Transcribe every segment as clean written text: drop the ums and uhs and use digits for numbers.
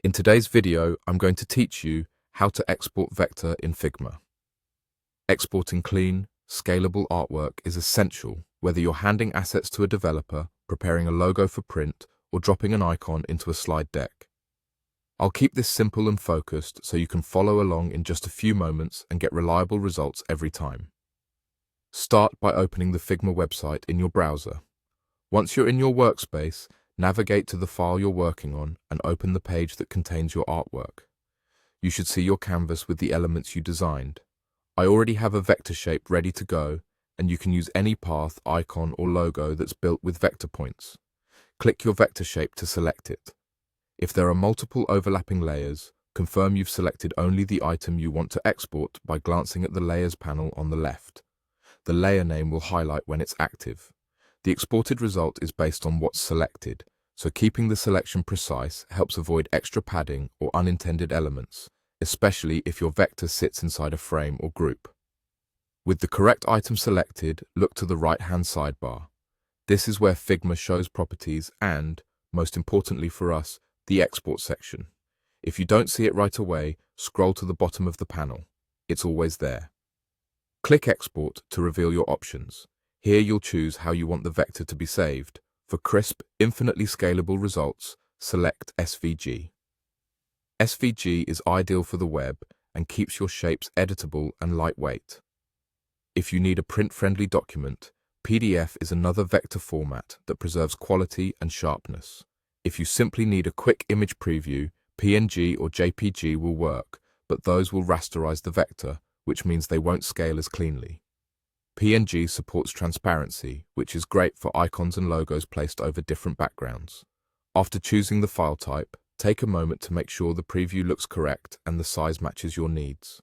In today's video, I'm going to teach you how to export vector in Figma. Exporting clean, scalable artwork is essential whether you're handing assets to a developer, preparing a logo for print, or dropping an icon into a slide deck. I'll keep this simple and focused so you can follow along in just a few moments and get reliable results every time. Start by opening the Figma website in your browser. Once you're in your workspace, navigate to the file you're working on and open the page that contains your artwork. You should see your canvas with the elements you designed. I already have a vector shape ready to go, and you can use any path, icon, or logo that's built with vector points. Click your vector shape to select it. If there are multiple overlapping layers, confirm you've selected only the item you want to export by glancing at the Layers panel on the left. The layer name will highlight when it's active. The exported result is based on what's selected, so keeping the selection precise helps avoid extra padding or unintended elements, especially if your vector sits inside a frame or group. With the correct item selected, look to the right-hand sidebar. This is where Figma shows properties and, most importantly for us, the export section. If you don't see it right away, scroll to the bottom of the panel. It's always there. Click Export to reveal your options. Here you'll choose how you want the vector to be saved. For crisp, infinitely scalable results, select SVG. SVG is ideal for the web and keeps your shapes editable and lightweight. If you need a print-friendly document, PDF is another vector format that preserves quality and sharpness. If you simply need a quick image preview, PNG or JPG will work, but those will rasterize the vector, which means they won't scale as cleanly. PNG supports transparency, which is great for icons and logos placed over different backgrounds. After choosing the file type, take a moment to make sure the preview looks correct and the size matches your needs.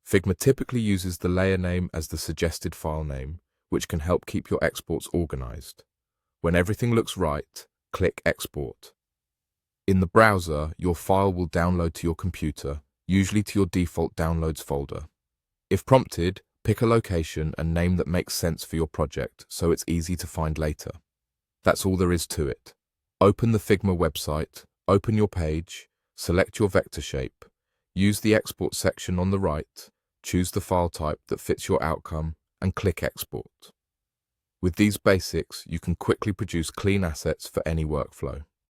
Figma typically uses the layer name as the suggested file name, which can help keep your exports organized. When everything looks right, click Export. In the browser, your file will download to your computer, usually to your default Downloads folder. If prompted, pick a location and name that makes sense for your project so it's easy to find later. That's all there is to it. Open the Figma website, open your page, select your vector shape, use the export section on the right, choose the file type that fits your outcome, and click Export. With these basics, you can quickly produce clean assets for any workflow.